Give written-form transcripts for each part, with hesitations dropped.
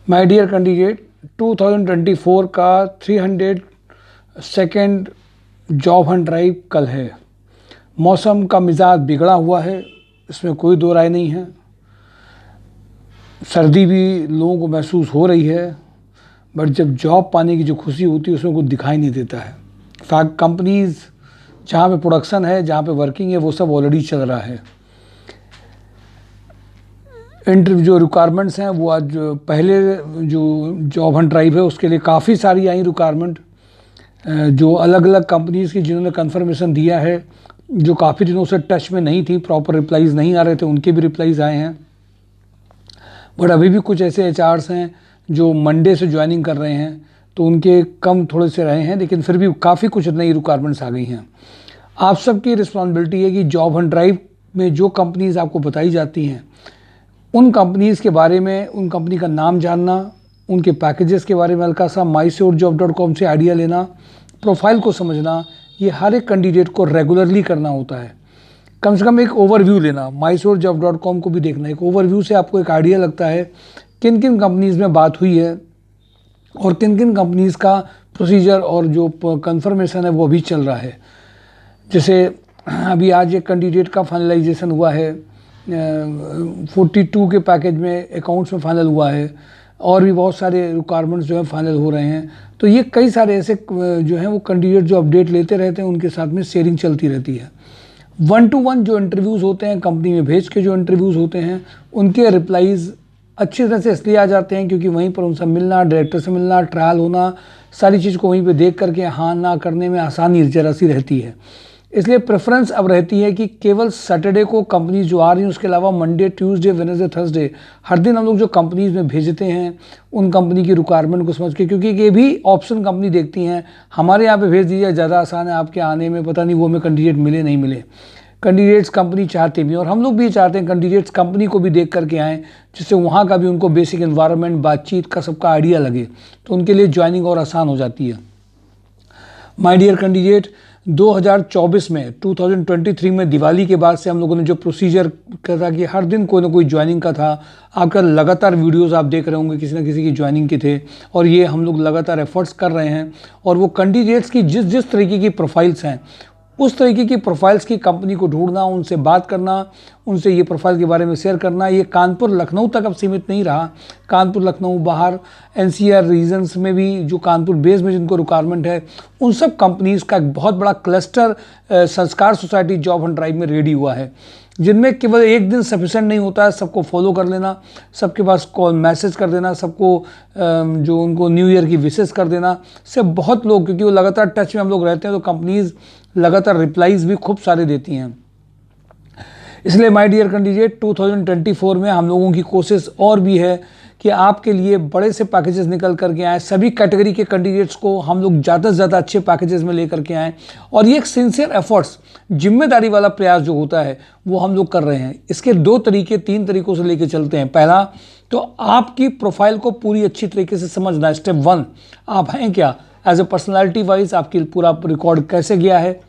My dear candidate, 2024 का 302nd job Hunt drive कल है। मौसम का मिजाज बिगड़ा हुआ है, इसमें कोई दो राय नहीं है। सर्दी भी लोगों को महसूस हो रही है, बट जब जॉब पाने की जो खुशी होती है उसमें कुछ दिखाई नहीं देता है। फैक्ट कंपनीज़ जहाँ पे प्रोडक्शन है, जहाँ पे वर्किंग है, वो सब ऑलरेडी चल रहा है। इंटरव्यू जो रिक्वायरमेंट्स हैं वो आज पहले जो जॉब हंट ड्राइव है उसके लिए काफ़ी सारी आई रिक्वायरमेंट, जो अलग अलग कंपनीज़ की जिन्होंने कंफर्मेशन दिया है, जो काफ़ी दिनों से टच में नहीं थी, प्रॉपर रिप्लाईज़ नहीं आ रहे थे, उनके भी रिप्लाईज़ आए हैं। बट अभी भी कुछ ऐसे एचआर्स हैं जो मंडे से ज्वाइनिंग कर रहे हैं, तो उनके कम थोड़े से रहे हैं, लेकिन फिर भी काफ़ी कुछ नई रिक्वायरमेंट्स आ गई हैं। आप सबकी रिस्पॉन्सिबिलिटी है कि जॉब हंट ड्राइव में जो कंपनीज़ आपको बताई जाती हैं उन कंपनीज़ के बारे में, उन कंपनी का नाम जानना, उनके पैकेजेस के बारे में हल्का सा mysurjob.com से आइडिया लेना, प्रोफाइल को समझना, ये हर एक कैंडिडेट को रेगुलरली करना होता है। कम से कम एक ओवरव्यू लेना, mysurjob.com को भी देखना। एक ओवरव्यू से आपको एक आइडिया लगता है किन किन कंपनीज़ में बात हुई है और किन किन कंपनीज़ का प्रोसीजर और जो कंफर्मेशन है वो अभी चल रहा है। जैसे अभी आज एक कैंडिडेट का फाइनलाइजेशन हुआ है, 42 के पैकेज में अकाउंट्स में फाइनल हुआ है, और भी बहुत सारे रिक्वायरमेंट्स जो है फाइनल हो रहे हैं। तो ये कई सारे ऐसे जो हैं वो कैंडिडेट जो अपडेट लेते रहते हैं, उनके साथ में शेयरिंग चलती रहती है। 1-to-1 जो इंटरव्यूज़ होते हैं, कंपनी में भेज के जो इंटरव्यूज़ होते हैं, उनके रिप्लाईज़ अच्छी तरह से इसलिए आ जाते हैं क्योंकि वहीं पर उनसे मिलना, डायरेक्टर से मिलना, ट्रायल होना, सारी चीज़ को वहीं पे देख करके हाँ ना करने में आसानी ज़रा सी रहती है। इसलिए प्रेफरेंस अब रहती है कि केवल सैटरडे को कंपनीज जो आ रही हैं, उसके अलावा मंडे, ट्यूसडे, वेडनेसडे, थर्सडे हर दिन हम लोग जो कंपनीज में भेजते हैं उन कंपनी की रिक्वायरमेंट को समझ के, क्योंकि ये भी ऑप्शन कंपनी देखती हैं। हमारे यहाँ पे भेज दीजिए, ज़्यादा आसान है, आपके आने में पता नहीं वो हमें कैंडिडेट मिले नहीं मिले। कैंडिडेट्स कंपनी चाहते भी, और हम लोग भी चाहते हैं कैंडिडेट्स कंपनी को भी देख करके आएँ, जिससे वहाँ का भी उनको बेसिक एनवायरनमेंट, बातचीत का सबका आइडिया लगे, तो उनके लिए ज्वाइनिंग और आसान हो जाती है। माय डियर कैंडिडेट, 2024 में 2023 में दिवाली के बाद से हम लोगों ने जो प्रोसीजर करा कि हर दिन कोई ना कोई ज्वाइनिंग का था। आपका लगातार वीडियोस आप देख रहे होंगे किसी ना किसी की ज्वाइनिंग के थे, और ये हम लोग लगातार एफर्ट्स कर रहे हैं। और वो कैंडिडेट्स की जिस जिस तरीके की प्रोफाइल्स हैं, उस तरीके की प्रोफाइल्स की कंपनी को ढूंढना, उनसे बात करना, उनसे ये प्रोफाइल के बारे में शेयर करना। ये कानपुर लखनऊ तक अब सीमित नहीं रहा, कानपुर लखनऊ बाहर एनसीआर रीजन्स में भी जो कानपुर बेस में जिनको रिक्वायरमेंट है, उन सब कंपनीज़ का एक बहुत बड़ा क्लस्टर संस्कार सोसाइटी जॉब हंट ड्राइव में रेडी हुआ है, जिनमें केवल एक दिन सफिशेंट नहीं होता है। सबको फॉलो कर लेना, सबके पास कॉल मैसेज कर देना, सबको जो उनको न्यू ईयर की विशेस कर देना से बहुत लोग, क्योंकि वो लगातार टच में हम लोग रहते हैं, तो कंपनीज़ लगातार रिप्लाईज भी खूब सारे देती हैं। इसलिए माय डियर कैंडिडेट, 2024 में हम लोगों की कोशिश और भी है कि आपके लिए बड़े से पैकेजेस निकल करके आएँ। सभी कैटेगरी के कैंडिडेट्स को हम लोग ज़्यादा से ज़्यादा अच्छे पैकेजेस में लेकर के आएँ, और ये एक सिंसियर एफर्ट्स, जिम्मेदारी वाला प्रयास जो होता है वो हम लोग कर रहे हैं। इसके 3 तरीकों से लेके चलते हैं। पहला तो आपकी प्रोफाइल को पूरी अच्छी तरीके से समझना। स्टेप 1, आप हैं क्या एज ए पर्सनैलिटी वाइज, आपकी पूरा रिकॉर्ड कैसे गया है,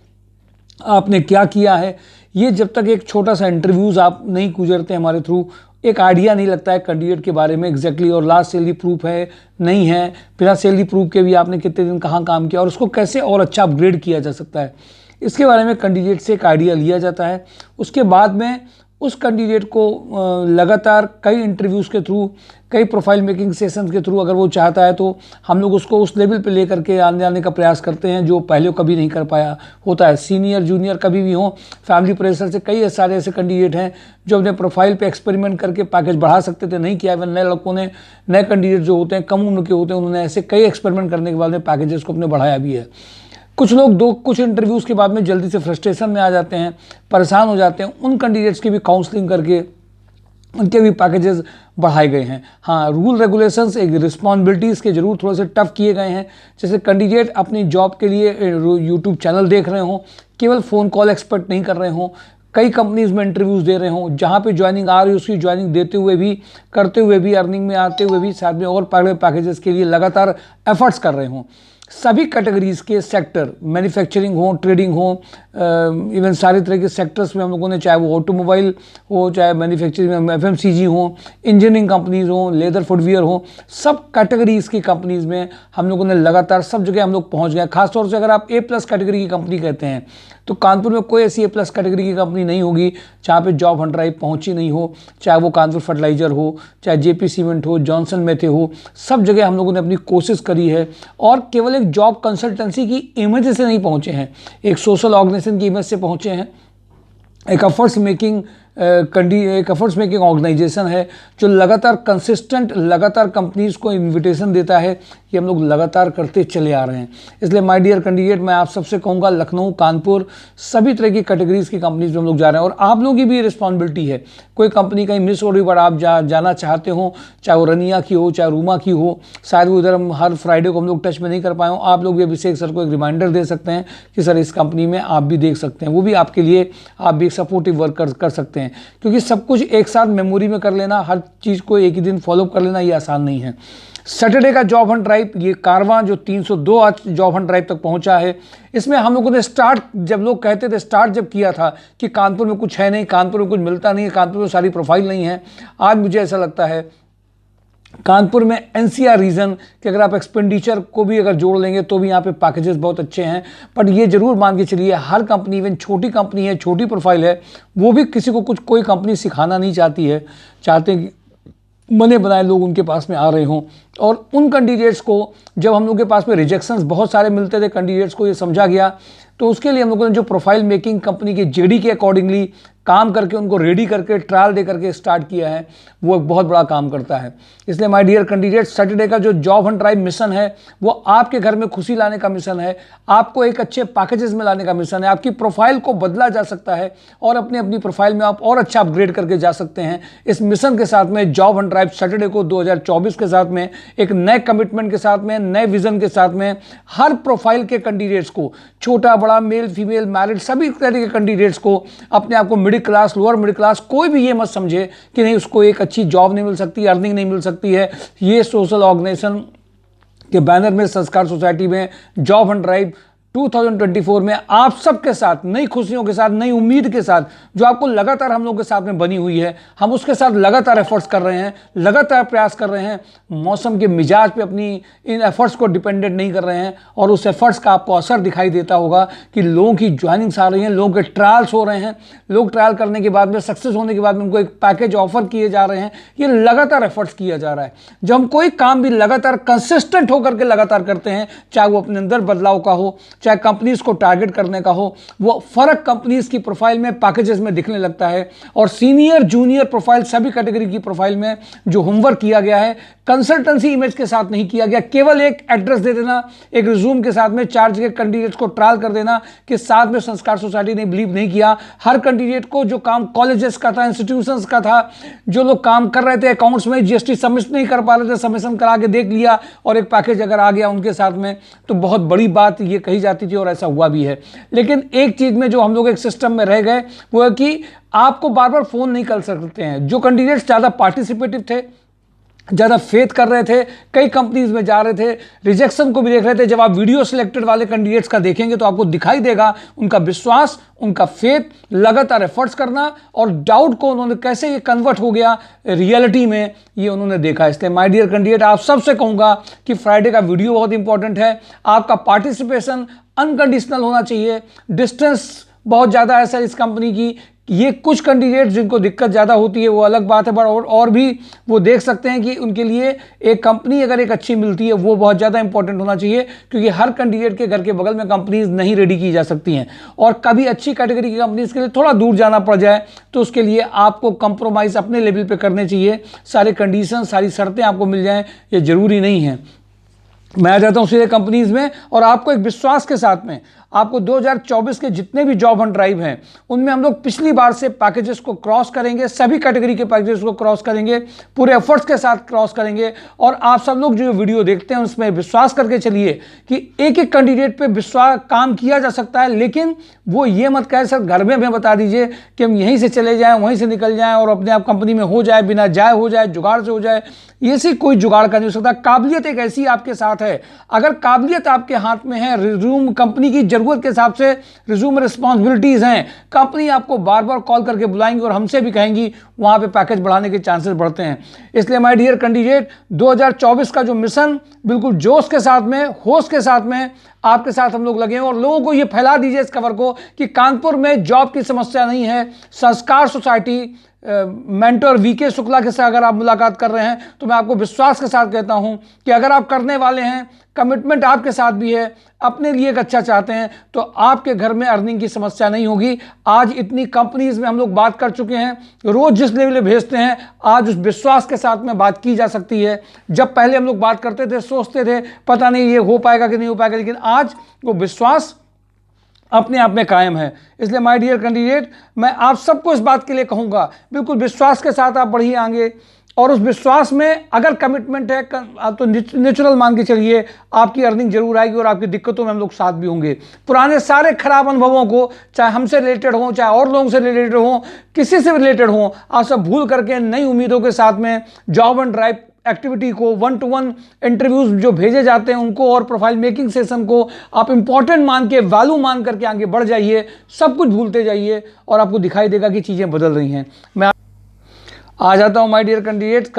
आपने क्या किया है। ये जब तक एक छोटा सा इंटरव्यूज़ आप नहीं गुजरते हमारे थ्रू, एक आइडिया नहीं लगता है कैंडिडेट के बारे में एग्जैक्टली। और लास्ट सैलरी प्रूफ है नहीं है, बिना सैलरी प्रूफ के भी आपने कितने दिन कहाँ काम किया और उसको कैसे और अच्छा अपग्रेड किया जा सकता है, इसके बारे में कैंडिडेट से एक आइडिया लिया जाता है। उसके बाद में उस कैंडिडेट को लगातार कई इंटरव्यूज़ के थ्रू, कई प्रोफाइल मेकिंग सेशंस के थ्रू अगर वो चाहता है, तो हम लोग उसको उस लेवल पे लेकर के आने का प्रयास करते हैं जो पहले कभी नहीं कर पाया होता है। सीनियर जूनियर कभी भी हो, फैमिली प्रेशर से कई सारे ऐसे कैंडिडेट हैं जो अपने प्रोफाइल पे एक्सपेरिमेंट करके पैकेज बढ़ा सकते थे, नहीं किया। नए लड़कों ने, नए कैंडिडेट जो होते हैं, कम उम्र के होते हैं, उन्होंने ऐसे कई एक्सपेरिमेंट करने के बाद में पैकेजेस को अपने बढ़ाया भी है। कुछ लोग कुछ इंटरव्यूज़ के बाद में जल्दी से फ्रस्ट्रेशन में आ जाते हैं, परेशान हो जाते हैं। उन कैंडिडेट्स की भी काउंसलिंग करके उनके भी पैकेजेस बढ़ाए गए हैं। हाँ, रूल रेगुलेशंस, एक रिस्पॉन्सिबिलिटीज़ के जरूर थोड़े से टफ किए गए हैं। जैसे कैंडिडेट अपनी जॉब के लिए यूट्यूब चैनल देख रहे हों, केवल फ़ोन कॉल एक्सपेक्ट नहीं कर रहे हों, कई कंपनीज़ में इंटरव्यूज़ दे रहे हों, जहाँ पे ज्वाइनिंग आ रही है उसकी ज्वाइनिंग देते हुए भी, करते हुए भी, अर्निंग में आते हुए भी, साथ में और पैकेजेस के लिए लगातार एफर्ट्स कर रहे हों। सभी कैटेगरीज के सेक्टर, मैन्युफैक्चरिंग हो, ट्रेडिंग हो, इवन सारे तरह के सेक्टर्स में हम लोगों ने, चाहे वो ऑटोमोबाइल हो, चाहे मैन्युफैक्चरिंग में FMCG हो, इंजीनियरिंग कंपनीज हो, लेदर फुटवियर हो, सब कैटेगरीज की कंपनीज में हम लोगों ने लगातार सब जगह हम लोग पहुंच गए। खासतौर से अगर आप A+ कैटेगरी की कंपनी कहते हैं तो कानपुर में कोई ऐसी A+ कैटेगरी की कंपनी नहीं होगी जहाँ पे जॉब हंट ड्राइव पहुंची नहीं हो, चाहे वो कानपुर फर्टिलाइजर हो, चाहे JP सीमेंट हो, जॉनसन मैथे हो, सब जगह हम लोगों ने अपनी कोशिश करी है। और केवल एक जॉब कंसल्टेंसी की इमेज से नहीं पहुंचे हैं, एक सोशल ऑर्गेनाइजेशन की इमेज से पहुंचे हैं, एक एफर्ट्स मेकिंग ऑर्गेनाइजेशन है जो लगातार कंसिस्टेंट, लगातार कंपनीज को इनविटेशन देता है। ये हम लोग लगातार करते चले आ रहे हैं। इसलिए माय डियर कैंडिडेट, मैं आप सबसे कहूँगा, लखनऊ, कानपुर, सभी तरह की कैटेगरीज की कंपनीज में हम लोग जा रहे हैं। और आप लोगों की भी रिस्पॉन्सिबिलिटी है, कोई कंपनी कहीं मिस हो रही पर आप जाना चाहते हो, चाहे वो रनिया की हो, चाहे रूमा की हो, शायद वो इधर हम हर फ्राइडे को हम लोग टच में नहीं कर पाए हो, आप लोग भी अभिषेक सर को एक रिमाइंडर दे सकते हैं कि सर इस कंपनी में आप भी देख सकते हैं। वो भी आपके लिए, आप भी एक सपोर्टिव वर्क कर सकते हैं, क्योंकि सब कुछ एक साथ मेमोरी में कर लेना, हर चीज़ को एक ही दिन फॉलो कर लेना, ये आसान नहीं है। सैटरडे का जॉब हंट ड्राइव, ये कारवां जो 302 आज जॉब हंट ड्राइव तक पहुंचा है, इसमें हम लोगों ने स्टार्ट, जब लोग कहते थे, स्टार्ट जब किया था कि कानपुर में कुछ है नहीं, कानपुर में कुछ मिलता नहीं है, कानपुर में सारी प्रोफाइल नहीं है, आज मुझे ऐसा लगता है कानपुर में NCR रीजन कि अगर आप एक्सपेंडिचर को भी अगर जोड़ लेंगे तो भी यहाँ पे पैकेजेस बहुत अच्छे हैं। बट ये जरूर मान के चलिए, हर कंपनी, इवन छोटी कंपनी है, छोटी प्रोफाइल है, वो भी किसी को कुछ, कोई कंपनी सिखाना नहीं चाहती है, चाहते हैं कि बने बनाए लोग उनके पास में आ रहे हों। और उन कैंडिडेट्स को जब हम लोग के पास में रिजेक्शंस बहुत सारे मिलते थे, कैंडिडेट्स को ये समझा गया, तो उसके लिए हम लोगों ने जो प्रोफाइल मेकिंग कंपनी के JD के अकॉर्डिंगली काम करके, उनको रेडी करके, ट्रायल दे करके स्टार्ट किया है, वो एक बहुत बड़ा काम करता है। इसलिए माय डियर कैंडिडेट, सैटरडे का जो जॉब हंट ड्राइव मिशन है, वो आपके घर में खुशी लाने का मिशन है, आपको एक अच्छे पैकेजेस में लाने का मिशन है। आपकी प्रोफाइल को बदला जा सकता है और अपनी प्रोफाइल में आप और अच्छा अपग्रेड करके जा सकते हैं। इस मिशन के साथ में जॉब हंट ड्राइव सैटरडे को 2024 के साथ में, एक नए कमिटमेंट के साथ में, नए विजन के साथ में, हर प्रोफाइल के कैंडिडेट्स को, छोटा बड़ा, मेल फीमेल, मैरिड, सभी तरह के कैंडिडेट्स को, अपने आप को middle class, lower middle class, कोई भी ये मत समझे कि नहीं उसको एक अच्छी जॉब नहीं मिल सकती, अर्निंग नहीं मिल सकती है। ये सोशल ऑर्गेनाइजेशन के बैनर में, संस्कार सोसाइटी में जॉब हंट ड्राइव 2024 में आप सबके साथ, नई खुशियों के साथ, नई उम्मीद के साथ, जो आपको लगातार हम लोग के साथ में बनी हुई है, हम उसके साथ लगातार एफर्ट्स कर रहे हैं, लगातार प्रयास कर रहे हैं। मौसम के मिजाज पे अपनी इन एफर्ट्स को डिपेंडेंट नहीं कर रहे हैं, और उस एफर्ट्स का आपको असर दिखाई देता होगा कि लोगों की ज्वाइनिंग्स आ रही हैं, लोगों के ट्रायल्स हो रहे हैं, लोग ट्रायल करने के बाद में, सक्सेस होने के बाद में उनको एक पैकेज ऑफर किए जा रहे हैं। ये लगातार एफर्ट्स किया जा रहा है। जब हम कोई काम भी लगातार कंसिस्टेंट होकर के लगातार करते हैं, चाहे वो अपने अंदर बदलाव का हो, चाहे कंपनीज को टारगेट करने का हो, वो फर्क कंपनीज की प्रोफाइल में, पैकेजेस में दिखने लगता है। और सीनियर जूनियर प्रोफाइल, सभी कैटेगरी की प्रोफाइल में जो होमवर्क किया गया है, कंसल्टेंसी इमेज के साथ नहीं किया गया, केवल एक एड्रेस दे देना, एक रिज्यूम के साथ में 4 जगह कैंडिडेट्स को ट्रायल कर देना कि साथ में संस्कार सोसाइटी ने बिलीव नहीं किया। हर कैंडिडेट को जो काम कॉलेजेस का था, इंस्टीट्यूशंस का था, जो लोग काम कर रहे थे अकाउंट्स में, GST सबमिट नहीं कर पा रहे थे, सबमिशन करा के देख लिया और एक पैकेज अगर आ गया उनके साथ में, तो बहुत बड़ी बात ये कही जाती थी और ऐसा हुआ भी है। लेकिन एक चीज में जो हम लोग एक सिस्टम में रह गए, वो है कि आपको बार बार फोन नहीं कर सकते हैं। जो कैंडिडेट्स ज्यादा पार्टिसिपेटिव थे, ज़्यादा फेथ कर रहे थे, कई कंपनीज में जा रहे थे, रिजेक्शन को भी देख रहे थे, जब आप वीडियो सिलेक्टेड वाले कैंडिडेट्स का देखेंगे तो आपको दिखाई देगा उनका विश्वास, उनका फेथ, लगातार एफर्ट्स करना, और डाउट को उन्होंने कैसे ये कन्वर्ट हो गया रियलिटी में, ये उन्होंने देखा। इसलिए माय डियर कैंडिडेट, आप सबसे कहूँगा कि फ्राइडे का वीडियो बहुत इंपॉर्टेंट है। आपका पार्टिसिपेशन अनकंडीशनल होना चाहिए। डिस्टेंस बहुत ज़्यादा है सर इस कंपनी की, ये कुछ कैंडिडेट जिनको दिक्कत ज़्यादा होती है वो अलग बात है, पर और भी वो देख सकते हैं कि उनके लिए एक कंपनी अगर एक अच्छी मिलती है, वो बहुत ज़्यादा इंपॉर्टेंट होना चाहिए, क्योंकि हर कैंडिडेट के घर के बगल में कंपनीज नहीं रेडी की जा सकती हैं। और कभी अच्छी कैटेगरी की कंपनीज के लिए थोड़ा दूर जाना पड़ जाए तो उसके लिए आपको कंप्रोमाइज़ अपने लेवल पर करने चाहिए। सारे कंडीशन, सारी शर्तें आपको मिल जाएँ, ये ज़रूरी नहीं है। मैं आ जाता हूँ सीधे कंपनीज में, और आपको एक विश्वास के साथ में, आपको 2024 के जितने भी जॉब हंट ड्राइव हैं उनमें हम लोग पिछली बार से पैकेजेस को क्रॉस करेंगे, सभी कैटेगरी के पैकेजेस को क्रॉस करेंगे, पूरे एफर्ट्स के साथ क्रॉस करेंगे। और आप सब लोग जो वीडियो देखते हैं उसमें विश्वास करके चलिए कि एक एक कैंडिडेट पे विश्वास काम किया जा सकता है, लेकिन वो ये मत कहे सर घर में हमें बता दीजिए कि हम यहीं से चले जाएँ, वहीं से निकल जाएँ और अपने आप कंपनी में हो जाए, बिना जाए हो जाए, जुगाड़ से हो जाए। ये से कोई जुगाड़ कर नहीं सकता। काबिलियत एक ऐसी आपके साथ बात है। अगर काबिलियत आपके हाथ में है, रिज्यूम कंपनी की ज़रूरत के हिसाब से रिज्यूम रिस्पॉन्सिबिलिटीज़ हैं, कंपनी आपको बार बार कॉल करके बुलाएंगी और हमसे भी कहेंगी, वहाँ पे पैकेज बढ़ाने के चांसेस बढ़ते हैं। इसलिए माय डियर कैंडिडेट, 2024 का जो मिशन बिल्कुल जोश के साथ में, होश के साथ में आपके साथ हम लोग लगे हैं, और लोगों को ये फैला दीजिए इस खबर को कि कानपुर में जॉब की समस्या नहीं है। संस्कार सोसाइटी मेंटर वीके शुक्ला के साथ अगर आप मुलाकात कर रहे हैं तो मैं आपको विश्वास के साथ कहता हूं कि अगर आप करने वाले हैं, कमिटमेंट आपके साथ भी है, अपने लिए एक अच्छा चाहते हैं, तो आपके घर में अर्निंग की समस्या नहीं होगी। आज इतनी कंपनीज में हम लोग बात कर चुके हैं, रोज जिस लेवल पे भेजते हैं, आज उस विश्वास के साथ में बात की जा सकती है। जब पहले हम लोग बात करते थे, सोचते थे पता नहीं ये हो पाएगा कि नहीं हो पाएगा, लेकिन आज वो विश्वास अपने आप में कायम है। इसलिए माय डियर कैंडिडेट, मैं आप सबको इस बात के लिए कहूँगा, बिल्कुल विश्वास के साथ आप बढ़िए आगे, और उस विश्वास में अगर कमिटमेंट है तो नेचुरल मान के चलिए आपकी अर्निंग जरूर आएगी और आपकी दिक्कतों में हम लोग साथ भी होंगे। पुराने सारे खराब अनुभवों को, चाहे हमसे रिलेटेड हों, चाहे और लोगों से रिलेटेड हों, किसी से रिलेटेड हों, आप सब भूल करके नई उम्मीदों के साथ में जॉब एंड ड्राइव एक्टिविटी को, 1-to-1 इंटरव्यूज जो भेजे जाते हैं उनको, और प्रोफाइल मेकिंग सेशन को आप इंपॉर्टेंट मान के, वैल्यू मान करके आगे बढ़ जाइए। सब कुछ भूलते जाइए और आपको दिखाई देगा कि चीज़ें बदल रही हैं। मैं आ जाता हूँ माय डियर कैंडिडेट्स,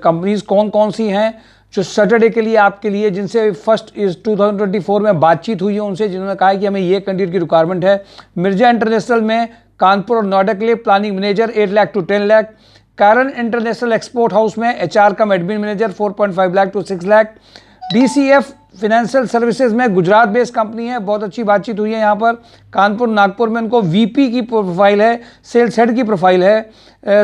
कंपनीज कौन कौन सी हैं जो सैटरडे के लिए आपके लिए, जिनसे फर्स्ट इस 2024 में बातचीत हुई है उनसे, जिन्होंने कहा है कि हमें ये कैंडिडेट की रिक्वायरमेंट है। मिर्जा इंटरनेशनल में कानपुर और नोएडा के लिए planning manager 8 lakh to 10 lakh. कारण इंटरनेशनल एक्सपोर्ट हाउस में HR cum admin manager 4.5 lakh to 6 lakh. DCF financial services में गुजरात बेस्ड कंपनी है, बहुत अच्छी बातचीत हुई है यहाँ पर। कानपुर नागपुर में उनको वीपी की प्रोफाइल है, सेल्स हेड की प्रोफाइल है,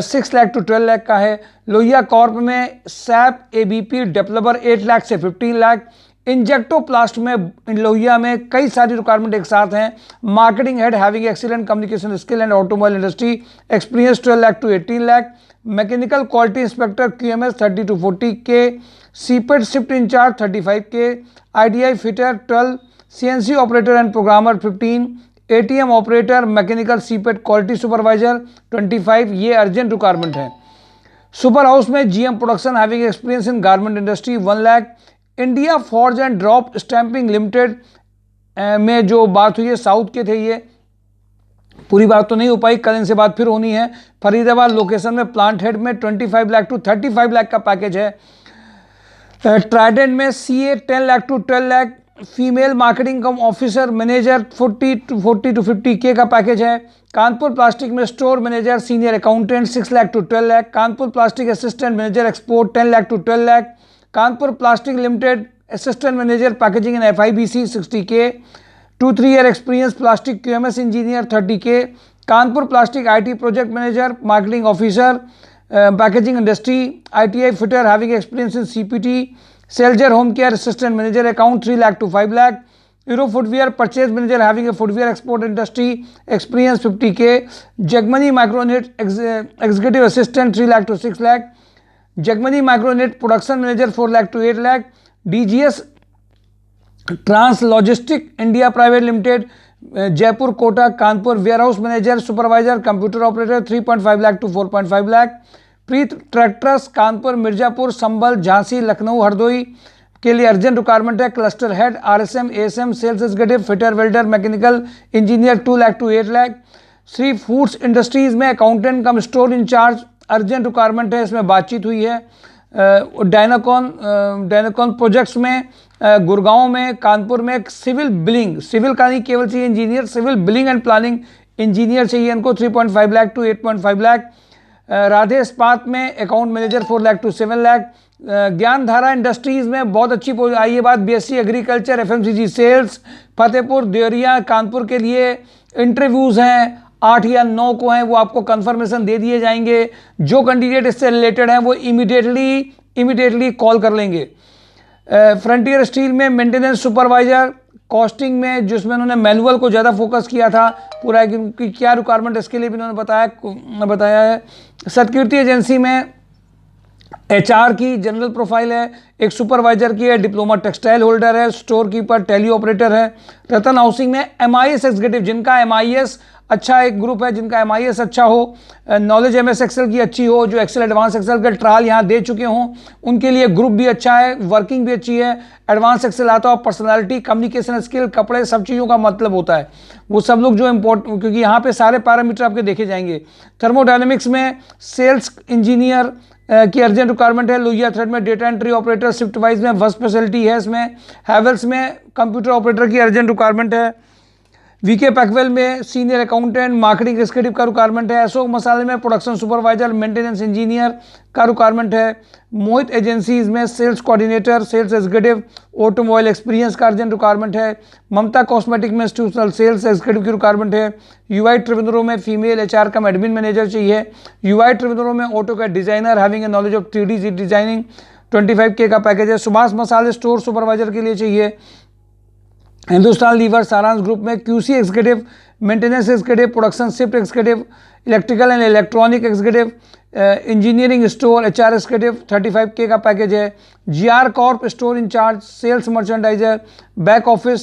6 लाख टू 12 लाख का है। लोहिया कॉर्प में सैप एबीपी डेवलपर 8 लाख से 15 लाख। इंजेक्टोप्लास्ट में लोहिया में कई सारी रिक्वायरमेंट एक साथ हैं। Marketing head having excellent communication skill and automobile industry, experience 12 lakh to 18 lakh. Mechanical quality inspector QMS 30 to 40 K. CIPET shift incharge 35 K. ITI fitter 12। CNC operator and programmer 15। ATM operator mechanical CIPET quality supervisor 25। ये urgent requirement है। Super house में GM production having experience in garment industry 1 lakh. India forge and drop stamping limited में जो बात हुई है, south के थे ये, पूरी बात तो नहीं हो पाई, कल इनसे बात फिर होनी है। फरीदाबाद लोकेशन में प्लांट हेड में 25 लाख टू 35 लाख का पैकेज है। ट्राइडेंट में CA 10 lakh to 12 lakh. Female marketing cum officer manager 40 to 50 K का पैकेज है। कानपुर प्लास्टिक में store manager senior accountant 6 lakh to 12 lakh. Kanpur plastic assistant manager export 10 lakh to 12 lakh. Kanpur plastic limited assistant manager packaging in FIBC 60 K. 2-3 year experience plastic QMS engineer 30 K. Kanpur plastic IT project manager marketing officer packaging industry. ITI fitter having experience in CPT. सेल्जर home care assistant manager account 3 lakh to 5 lakh. Euro footwear purchase manager having a footwear export industry experience 50 K. Jagmani Micronet executive assistant 3 lakh to 6 lakh. Jagmani Micronet production manager 4 lakh to 8 lakh. DGS trans logistic India private limited Jaipur Kota Kanpur warehouse manager supervisor computer operator 3.5 lakh to 4.5 lakh. Preet tractors Kanpur Mirzapur Sambhal Jhansi Lucknow Hardoi के लिए urgent requirement है। Cluster head RSM ASM sales executive fitter welder mechanical engineer 2 lakh to 8 lakh. Shri foods industries में accountant cum store incharge urgent requirement है, इसमें बातचीत हुई है। डायनाकॉन projects में गुड़गांव में, कानपुर में सिविल बिलिंग, सिविल का नहीं केवल चाहिए engineer, civil billing and planning engineer चाहिए इनको 3.5 लाख टू 8.5 लाख। राधे इस्पात में account manager 4 lakh to 7 lakh. Gyandhara industries में बहुत अच्छी आई ये बात, BSc agriculture FMCG sales Fatehpur Deoria Kanpur के लिए इंटरव्यूज़ हैं, 8 या 9 को हैं, वो आपको कंफर्मेशन दे दिए जाएंगे। जो कैंडिडेट इससे रिलेटेड हैं वो इमीडिएटली कॉल कर लेंगे। फ्रंटियर स्टील में मेंटेनेंस सुपरवाइजर, कॉस्टिंग में जिसमें उन्होंने मैनुअल को ज़्यादा फोकस किया था पूरा कि क्या रिक्वायरमेंट इसके लिए भी उन्होंने बताया है। सतकीर्ति एजेंसी में HR की जनरल प्रोफाइल है, एक सुपरवाइजर की है, डिप्लोमा टेक्सटाइल होल्डर है, स्टोर कीपर, टेली ऑपरेटर है। रतन हाउसिंग में MIS एग्जीक्यूटिव, जिनका MIS अच्छा एक ग्रुप है, जिनका MIS अच्छा हो, नॉलेज MS एक्सेल की अच्छी हो, जो एक्सेल एडवांस एक्सेल का ट्रायल यहाँ दे चुके हों, उनके लिए ग्रुप भी अच्छा है, वर्किंग भी अच्छी है, एडवांस एक्सेल आता हो, पर्सनालिटी, कम्युनिकेशन स्किल, कपड़े, सब चीज़ों का मतलब होता है वो सब लोग जो इम्पोर्टेंट, क्योंकि यहाँ पे सारे पैरामीटर आपके देखे जाएंगे। थर्मोडायनेमिक्स में सेल्स इंजीनियर की अर्जेंट रिक्वायरमेंट है। लोहिया थ्रेड में data entry operator, shift wise में फर्स्ट स्पेशलिटी है इसमें। हैवेल्स में कंप्यूटर ऑपरेटर की अर्जेंट रिक्वायरमेंट है। VK पैकवेल में सीनियर अकाउंटेंट, मार्केटिंग एग्जीक्यूटिव का रिक्वायरमेंट है। अशोक मसाले में प्रोडक्शन सुपरवाइजर, मेंटेनेंस इंजीनियर का रिक्वायरमेंट है। मोहित एजेंसीज में sales coordinator, sales executive, automobile experience का अर्जेंट रिक्वायरमेंट है। ममता कॉस्मेटिक में इंस्टीट्यूशनल सेल्स एग्जीक्यूटिव की रिक्वायरमेंट है। UI ट्रिवेंद्रो में female HR cum admin manager चाहिए। UI ट्रिवेंद्रो में auto CAD designer having a knowledge of 3D designing, 25K का पैकेज है। सुभाष मसाले स्टोर सुपरवाइजर के लिए चाहिए। हिंदुस्तान लीवर सारांश ग्रुप में QC executive, maintenance executive, production shift executive, electrical and electronic executive, engineering store HR executive, 35K का package है। GR corp store incharge, sales merchandiser, back office,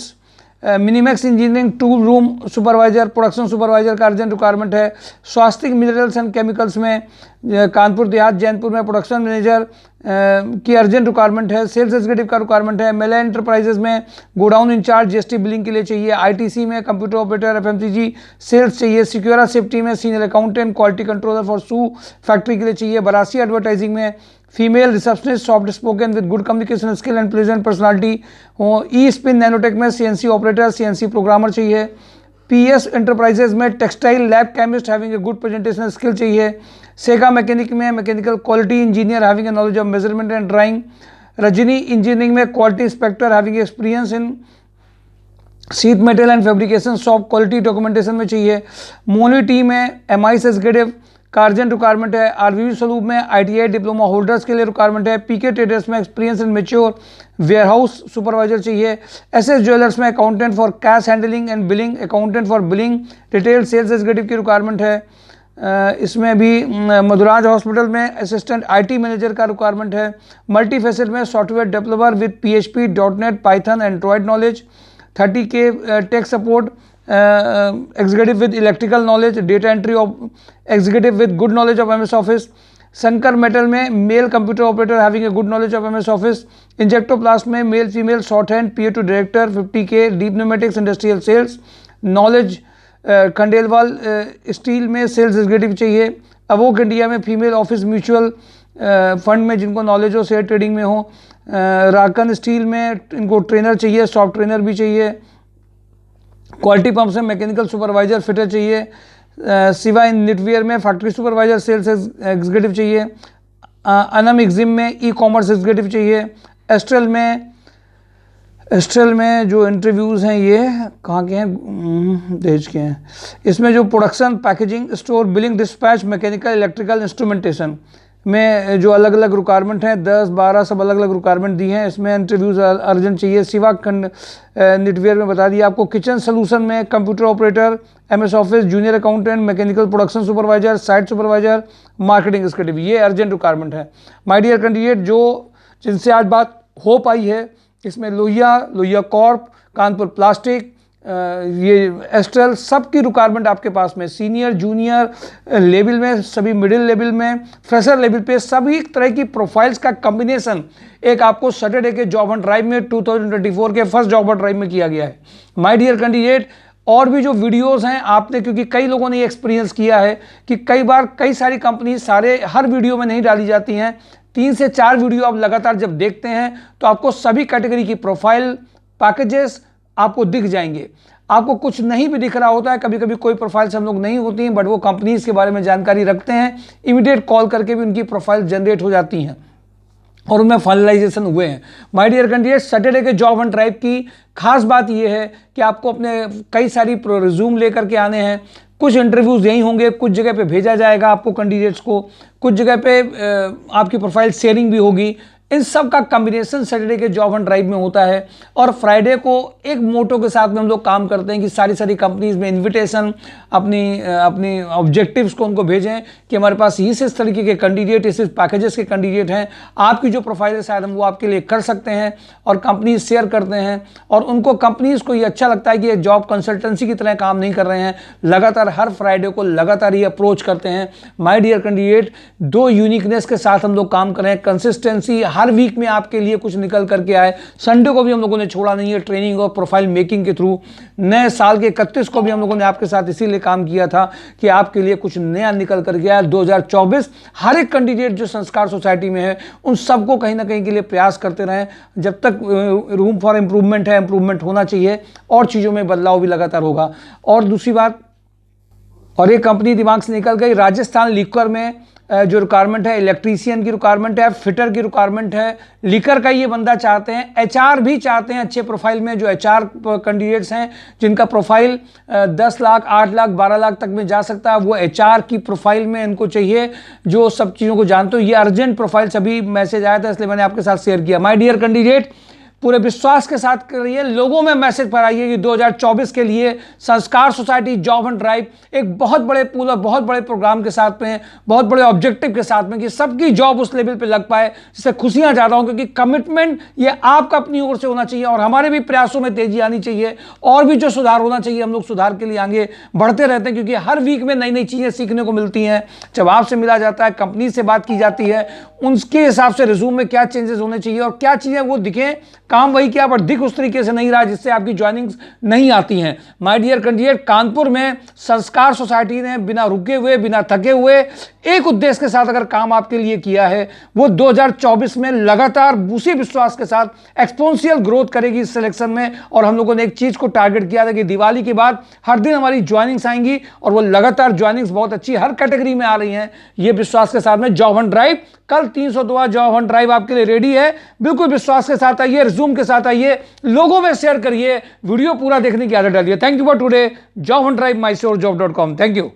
Minimax engineering tool room supervisor, production supervisor का urgent requirement है। Swastik minerals and chemicals में कानपुर देहात जैनपुर में production manager की urgent requirement है। Sales executive का requirement है। मेला एंटरप्राइजेज में गोडाउन इंचार्ज GST बिलिंग के लिए चाहिए। ITC में कंप्यूटर ऑपरेटर, FMCG सेल्स चाहिए। सिक्योरा सेफ्टी में senior accountant, quality controller for shoe factory के लिए चाहिए। बरासी एडवर्टाइजिंग में female receptionist, soft spoken with good communication skill and pleasant personality हो। स्पिन नैनोटेक में CNC ऑपरेटर, CNC प्रोग्रामर चाहिए। PS एंटरप्राइजेज में textile lab chemist having a good presentation skill चाहिए। सेगा mechanic में mechanical quality engineer having a knowledge of measurement and drawing. Rajni engineering में quality inspector having experience in sheet metal and fabrication shop quality documentation में चाहिए। Moni T में MIS executive का urgent requirement है। RVV स्वरूप में ITI डिप्लोमा होल्डर्स के लिए रिक्वायरमेंट है। PK ट्रेडर्स में experience in mature warehouse supervisor चाहिए। SS ज्वेलर्स में accountant for cash handling and billing, accountant for billing, retail sales executive की रिक्वायरमेंट है। इसमें भी मधुराज हॉस्पिटल में असिस्टेंट IT मैनेजर का रिक्वायरमेंट है। मल्टीफेसिट में software developer with PHP, .NET, Python, Android knowledge, 30K tech support executive with electrical knowledge, data entry executive with good knowledge of MS Office. Shankar metal में mail computer operator having a good knowledge of MS office. Injectoplast में male female shorthand PA to director, 50K। Deep pneumatics industrial sales knowledge, Khandelwal steel में sales executive चाहिए। अवोक India में female office mutual fund में जिनको knowledge हो, share trading में हो। राकन स्टील में इनको ट्रेनर चाहिए, सॉफ्ट ट्रेनर भी चाहिए। क्वालिटी पंप से मैकेनिकल सुपरवाइजर फिटर चाहिए। सिवा इन निटवेयर में फैक्ट्री सुपरवाइजर सेल्स एग्जीक्यूटिव चाहिए। अनम एग्जिम में ई-कॉमर्स एग्जीक्यूटिव चाहिए। एस्ट्रल में जो इंटरव्यूज़ हैं ये कहाँ के हैं, देश के हैं। इसमें जो production, packaging, store, billing, dispatch, mechanical, electrical, instrumentation में जो अलग अलग रिक्वायरमेंट हैं, 10-12 सब अलग अलग रिक्वायरमेंट दी हैं। इसमें इंटरव्यूज़ अर्जेंट चाहिए। सिवा खंड निटवेयर में बता दिया आपको। किचन सोल्यूशन में computer operator, MS office, junior accountant, mechanical production supervisor, site supervisor, marketing executive, ये अर्जेंट रिक्वायरमेंट है। माय डियर कैंडिडेट, जो जिनसे आज बात हो पाई है, इसमें लोहिया कॉर्प, कानपुर प्लास्टिक, ये एस्ट्रल, सब की रिक्वायरमेंट आपके पास में सीनियर, जूनियर लेवल में, सभी मिडिल लेवल में, फ्रेशर लेवल पे, सभी तरह की प्रोफाइल्स का कॉम्बिनेशन एक आपको सैटरडे के जॉब ऑन ड्राइव में 2024 के फर्स्ट जॉब ऑन ड्राइव में किया गया है। माय डियर कैंडिडेट, और भी जो वीडियोस हैं आपने, क्योंकि कई लोगों ने ये एक्सपीरियंस किया है कि कई बार कई सारी कंपनी हर वीडियो में नहीं डाली जाती हैं। 3 से 4 वीडियो आप लगातार जब देखते हैं तो आपको सभी कैटेगरी की प्रोफाइल पैकेजेस आपको दिख जाएंगे। आपको कुछ नहीं भी दिख रहा होता है, कभी कभी कोई प्रोफाइल्स हम लोग नहीं होती हैं, बट वो कंपनीज के बारे में जानकारी रखते हैं, इमीडिएट कॉल करके भी उनकी प्रोफाइल जनरेट हो जाती हैं और उनमें फाइनलाइजेशन हुए हैं। माय डियर कैंडिडेट, सैटरडे के जॉब ऑन ड्राइव की खास बात यह है कि आपको अपने कई सारी रिज्यूम लेकर के आने हैं। कुछ इंटरव्यूज़ यहीं होंगे, कुछ जगह पे भेजा जाएगा आपको कैंडिडेट्स को, कुछ जगह पे आपकी प्रोफाइल शेयरिंग भी होगी। इन सब का कॉम्बिनेशन सैटरडे के जॉब एंड ड्राइव में होता है। और फ्राइडे को एक मोटो के साथ में हम लोग काम करते हैं कि सारी कंपनीज में इन्विटेशन अपनी ऑब्जेक्टिव्स को उनको भेजें कि हमारे पास इस तरीके के कैंडिडेट, इस पैकेजेस के कैंडिडेट हैं, आपकी जो प्रोफाइल है शायद हम वो आपके लिए कर सकते हैं। और कंपनीज शेयर करते हैं और उनको कंपनीज को ये अच्छा लगता है कि ये जॉब कंसल्टेंसी की तरह काम नहीं कर रहे हैं, लगातार हर फ्राइडे को लगातार ये अप्रोच करते हैं। माय डियर कैंडिडेट, 2 यूनिकनेस के साथ हम लोग काम कर रहे हैं। कंसिस्टेंसी, हर वीक में आपके लिए कुछ निकल करके आए। संडे को भी हम लोगों ने छोड़ा नहीं है ट्रेनिंग और प्रोफाइल मेकिंग के थ्रू। नए साल के 31 को भी हम लोगों ने आपके साथ इसीलिए काम किया था कि आपके लिए कुछ नया निकल कर गया। 2024 हर एक कैंडिडेट जो संस्कार सोसाइटी में है उन सबको कहीं ना कहीं के लिए प्रयास करते रहें। जब तक रूम फॉर इम्प्रूवमेंट है, इम्प्रूवमेंट होना चाहिए और चीज़ों में बदलाव भी लगातार होगा। और दूसरी बात, और ये कंपनी दिमाग से निकल गई, राजस्थान लीकर में जो रिक्वायरमेंट है, इलेक्ट्रीशियन की रिक्वायरमेंट है, फिटर की रिक्वायरमेंट है, लीकर का ये बंदा चाहते हैं। एचआर भी चाहते हैं अच्छे प्रोफाइल में, जो एचआर कैंडिडेट्स हैं जिनका प्रोफाइल 10 लाख, 8 लाख, 12 लाख तक में जा सकता है, वो एचआर की प्रोफाइल में इनको चाहिए, जो सब चीज़ों को जानते हो। ये अर्जेंट प्रोफाइल सभी मैसेज आया था इसलिए मैंने आपके साथ शेयर किया। माय डियर कैंडिडेट, पूरे विश्वास के साथ करिए, लोगों में मैसेज फैलाइए कि 2024 के लिए संस्कार सोसाइटी जॉब एंड ड्राइव एक बहुत बड़े पूल और बहुत बड़े प्रोग्राम के साथ में, बहुत बड़े ऑब्जेक्टिव के साथ में, कि सबकी जॉब उस लेवल पे लग पाए जिससे खुशियां ज़्यादा हों। क्योंकि कमिटमेंट ये आपका अपनी ओर से होना चाहिए और हमारे भी प्रयासों में तेजी आनी चाहिए और भी जो सुधार होना चाहिए, हम लोग सुधार के लिए आगे बढ़ते रहते हैं। क्योंकि हर वीक में नई नई चीज़ें सीखने को मिलती हैं। जब आपसे मिला जाता है, कंपनी से बात की जाती है, उनके हिसाब से रिज्यूम में क्या चेंजेस होने चाहिए और क्या चीज़ें वो दिखें, काम वही किया पर दिख उस तरीके से नहीं रहा जिससे आपकी ज्वाइनिंग्स नहीं आती हैं। माय डियर कैंडिडेट, कानपुर में संस्कार सोसाइटी ने बिना रुके हुए, बिना थके हुए, एक उद्देश्य के साथ अगर काम आपके लिए किया है, वो 2024 में लगातार उसी विश्वास के साथ एक्सपोनेंशियल ग्रोथ करेगी इस सिलेक्शन में। और हम लोगों ने एक चीज़ को टारगेट किया था कि दिवाली के बाद हर दिन हमारी ज्वाइनिंग्स आएंगी और वो लगातार ज्वाइनिंग्स बहुत अच्छी हर कैटेगरी में आ रही हैं। ये विश्वास के साथ में जॉब एंड ड्राइव, कल 302 जॉब एंड ड्राइव आपके लिए रेडी है। बिल्कुल विश्वास के साथ आइए, रिज्यूम के साथ आइए, लोगों में शेयर करिए, वीडियो पूरा देखने की आदत डालिए। Thank you for today. Job and drive, mysurejobs.com। Thank you.